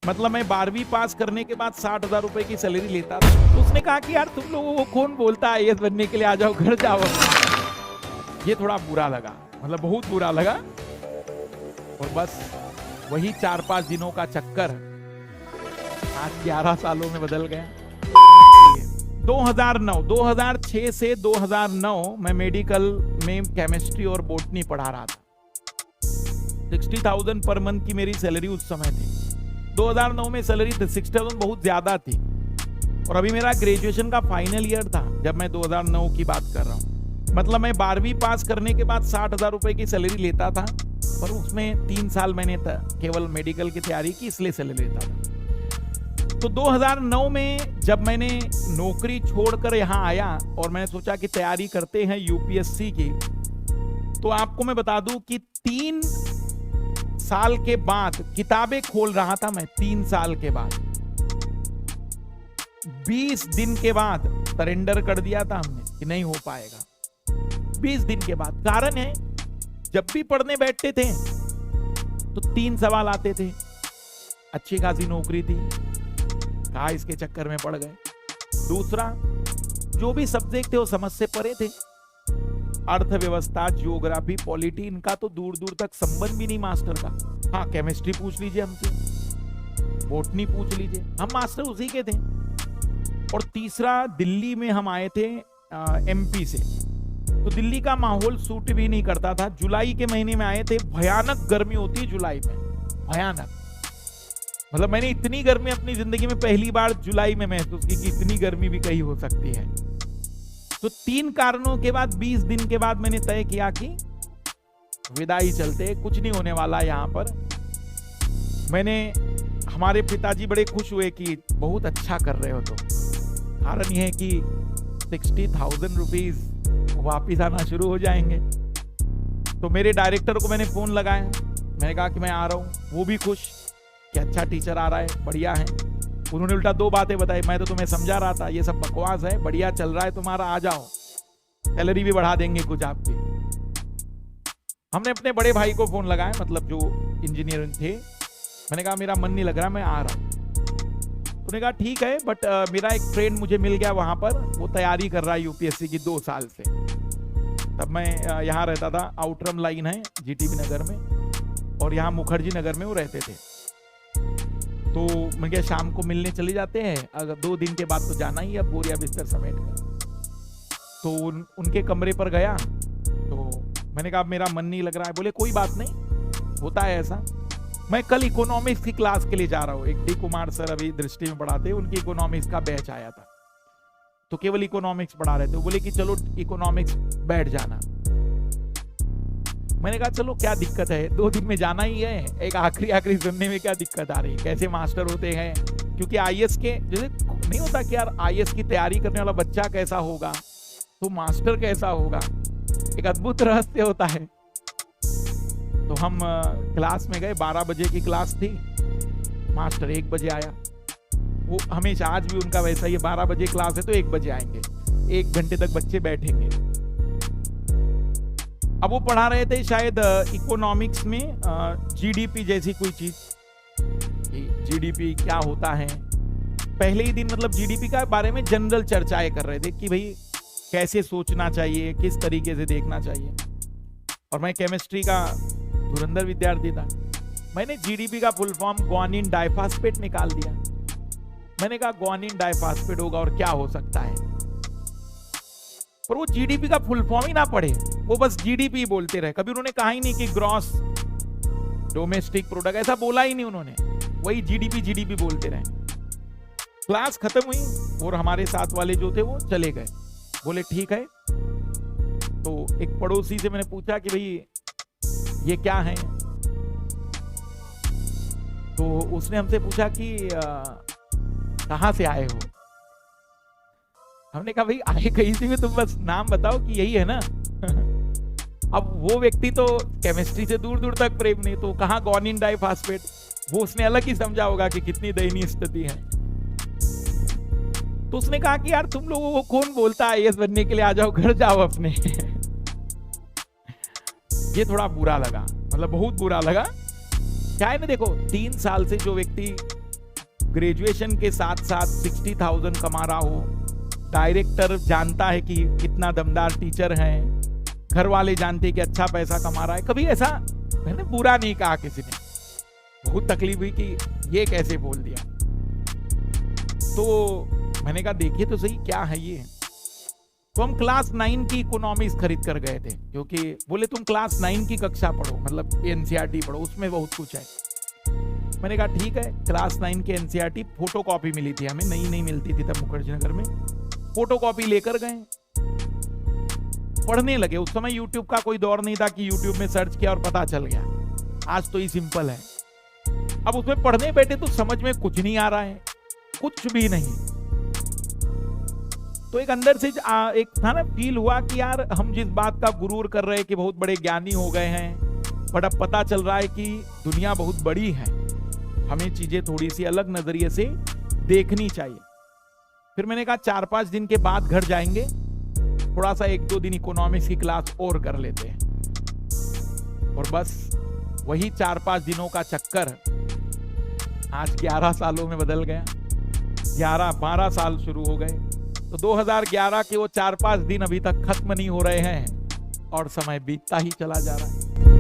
मतलब मैं 12वीं पास करने के बाद 60,000 रुपए की सैलरी लेता था। तो उसने कहा कि यार तुम लोगों को कौन बोलता है आईएएस बनने के लिए, आ जाओ घर जाओ। ये थोड़ा बुरा लगा, मतलब बहुत बुरा लगा। और बस वही 4-5 दिनों का चक्कर आज 11 सालों में बदल गया। 2006 से 2009 मैं मेडिकल में केमिस्ट्री और बॉटनी पढ़ा रहा था। 60,000 पर मंथ की मेरी सैलरी उस समय थी। 2009 में सैलरी 60,000 बहुत ज्यादा थी। और अभी मेरा ग्रेजुएशन का फाइनल ईयर था जब मैं 2009 की बात कर रहा हूँ। मतलब मैं 12वीं पास करने के बाद 60,000 रुपए की सैलरी लेता था, पर उसमें 3 साल मैंने केवल मेडिकल की तैयारी की, इसलिए सैलरी लेता था। तो 2009 में जब मैंने नौकरी छोड़कर यहाँ आया और मैंने सोचा कि तैयारी करते हैं यूपीएससी की, तो आपको मैं बता दूं कि 3 साल के बाद किताबें खोल रहा था मैं। 3 साल के बाद 20 दिन के बाद सरेंडर कर दिया था हमने कि नहीं हो पाएगा। 20 दिन के बाद। कारण है, जब भी पढ़ने बैठते थे तो 3 सवाल आते थे। अच्छी खासी नौकरी थी, कहा इसके चक्कर में पड़ गए। दूसरा, जो भी सब्जेक्ट थे वो समझ से परे थे। अर्थव्यवस्था, जियोग्राफी, पॉलिटी, इनका तो दूर दूर तक संबंध भी नहीं मास्टर का। हाँ, केमिस्ट्री पूछ लीजिए हमसे, बॉटनी पूछ लीजिए, हम मास्टर उसी के थे। और तीसरा, दिल्ली में हम आए थे एमपी से, तो दिल्ली का माहौल सूट भी नहीं करता था। जुलाई के महीने में आए थे, भयानक गर्मी होती है जुलाई में, भयानक। मतलब मैंने इतनी गर्मी अपनी जिंदगी में पहली बार जुलाई में महसूस की कि इतनी गर्मी भी कहीं हो सकती है। तो 3 कारणों के बाद 20 दिन के बाद मैंने तय किया कि विदाई चलते, कुछ नहीं होने वाला यहाँ पर। हमारे पिताजी बड़े खुश हुए कि बहुत अच्छा कर रहे हो। तो कारण यह है कि 60,000 रुपीज वापिस आना शुरू हो जाएंगे। तो मेरे डायरेक्टर को मैंने फोन लगाया, मैंने कहा कि मैं आ रहा हूँ। वो भी खुश कि अच्छा टीचर आ रहा है, बढ़िया है। उन्होंने उल्टा 2 बातें बताई। मैं तो तुम्हें समझा रहा था ये सब बकवास है, बढ़िया चल रहा है तुम्हारा, आ जाओ, सैलरी भी बढ़ा देंगे कुछ आपकी। हमने अपने बड़े भाई को फोन लगाया, मतलब जो इंजीनियर थे। मैंने कहा मेरा मन नहीं लग रहा, मैं आ रहा हूँ। उन्होंने कहा ठीक है, बट मेरा एक फ्रेंड मुझे मिल गया वहां पर, वो तैयारी कर रहा है यूपीएससी की 2 साल से। तब मैं यहाँ रहता था, आउटरम लाइन है जीटीबी नगर में, और यहाँ मुखर्जी नगर में वो रहते थे। तो मैं क्या शाम को मिलने चले जाते हैं, अगर 2 दिन के बाद तो जाना ही है, बोरिया बिस्तर समेट कर। तो उनके कमरे पर गया, तो मैंने कहा मेरा मन नहीं लग रहा है। बोले कोई बात नहीं, होता है ऐसा। मैं कल इकोनॉमिक्स की क्लास के लिए जा रहा हूँ। एक डी कुमार सर अभी दृष्टि में पढ़ाते हैं, उनकी इकोनॉमिक्स का बैच आया था, तो केवल इकोनॉमिक्स पढ़ा रहे थे। बोले कि चलो इकोनॉमिक्स बैठ जाना। मैंने कहा चलो क्या दिक्कत है, 2 दिन में जाना ही है, एक आखिरी सुनने में क्या दिक्कत आ रही है, कैसे मास्टर होते हैं। क्योंकि आईएएस के जैसे नहीं होता कि यार आईएएस की तैयारी करने वाला बच्चा कैसा होगा तो मास्टर कैसा होगा, एक अद्भुत रहस्य होता है। तो हम क्लास में गए, 12 बजे की क्लास थी, मास्टर 1 बजे आया। वो हमेशा आज भी उनका वैसा ही, 12 बजे क्लास है तो 1 बजे आएंगे, 1 घंटे तक बच्चे बैठेंगे। अब वो पढ़ा रहे थे शायद इकोनॉमिक्स में जीडीपी जैसी कोई चीज, जीडीपी क्या होता है। पहले ही दिन मतलब जीडीपी का बारे में जनरल चर्चाएं कर रहे थे कि भाई कैसे सोचना चाहिए, किस तरीके से देखना चाहिए। और मैं केमिस्ट्री का धुरंधर विद्यार्थी था। मैंने जीडीपी का फुल फॉर्म ग्वानिन डाइफॉस्फेट निकाल दिया। मैंने कहा ग्वानिन डाइफॉस्फेट होगा और क्या हो सकता है। पर वो जीडीपी का फुल फॉर्म ही ना पढ़े, वो बस जीडीपी बोलते रहे। कभी उन्होंने कहा ही नहीं कि ग्रॉस डोमेस्टिक प्रोडक्ट, ऐसा बोला ही नहीं उन्होंने, वही जीडीपी बोलते रहे। क्लास खत्म हुई और हमारे साथ वाले जो थे वो चले गए। बोले ठीक है। तो एक पड़ोसी से मैंने पूछा कि भाई ये क्या है, तो उसने हमसे पूछा कि कहां से आए हो। हमने कहा भाई आए कहीं से भी, तुम बस नाम बताओ कि यही है ना। अब वो व्यक्ति तो केमिस्ट्री से दूर दूर तक प्रेम नहीं, तो कहाँ ग्वानिन डाइफॉस्फेट, वो उसने अलग ही समझा होगा कि कितनी दयनीय स्थिति है। तो उसने कहा कि यार तुम लोगों को कौन बोलता है आईएएस बनने के लिए, आ जाओ घर जाओ अपने। ये थोड़ा बुरा लगा, मतलब बहुत बुरा लगा। क्या है ना, देखो 3 साल से जो व्यक्ति ग्रेजुएशन के साथ साथ 60,000 कमा रहा हो, डायरेक्टर जानता है कि कितना दमदार टीचर है, घर वाले जानते हैं कि अच्छा पैसा कमा रहा है, कभी ऐसा मैंने बुरा नहीं कहा किसी ने, बहुत तकलीफ हुई कि ये कैसे बोल दिया। तो मैंने कहा देखिए तो सही क्या है ये। तो हम क्लास 9 की इकोनॉमिक्स खरीद कर गए थे, क्योंकि बोले तुम क्लास 9 की कक्षा पढ़ो, मतलब एनसीईआरटी पढ़ो, उसमें बहुत कुछ है। मैंने कहा ठीक है। क्लास 9 के एनसीईआरटी फोटो कॉपी मिली थी हमें, नई नई मिलती थी तब मुखर्जी नगर में, फोटो कॉपी लेकर गए, पढ़ने लगे। उस समय यूट्यूब का कोई दौर नहीं था कि यूट्यूब में सर्च किया और पता चल गया, आज तो ये सिंपल है। अब उसमें पढ़ने बैठे तो समझ में कुछ नहीं आ रहा है, कुछ भी नहीं। तो एक अंदर से एक था ना, फील हुआ कि यार हम जिस बात का गुरूर कर रहे हैं कि बहुत बड़े ज्ञानी हो गए हैं, बट अब पता चल रहा है कि दुनिया बहुत बड़ी है, हमें चीजें थोड़ी सी अलग नजरिए से देखनी चाहिए। फिर मैंने कहा 4-5 दिन के बाद घर जाएंगे, थोड़ा सा 1-2 दिन इकोनॉमिक्स की क्लास और कर लेते हैं। और बस वही 4-5 दिनों का चक्कर आज 11 सालों में बदल गया। 11-12 साल शुरू हो गए, तो 2011 के वो 4-5 दिन अभी तक खत्म नहीं हो रहे हैं और समय बीतता ही चला जा रहा है।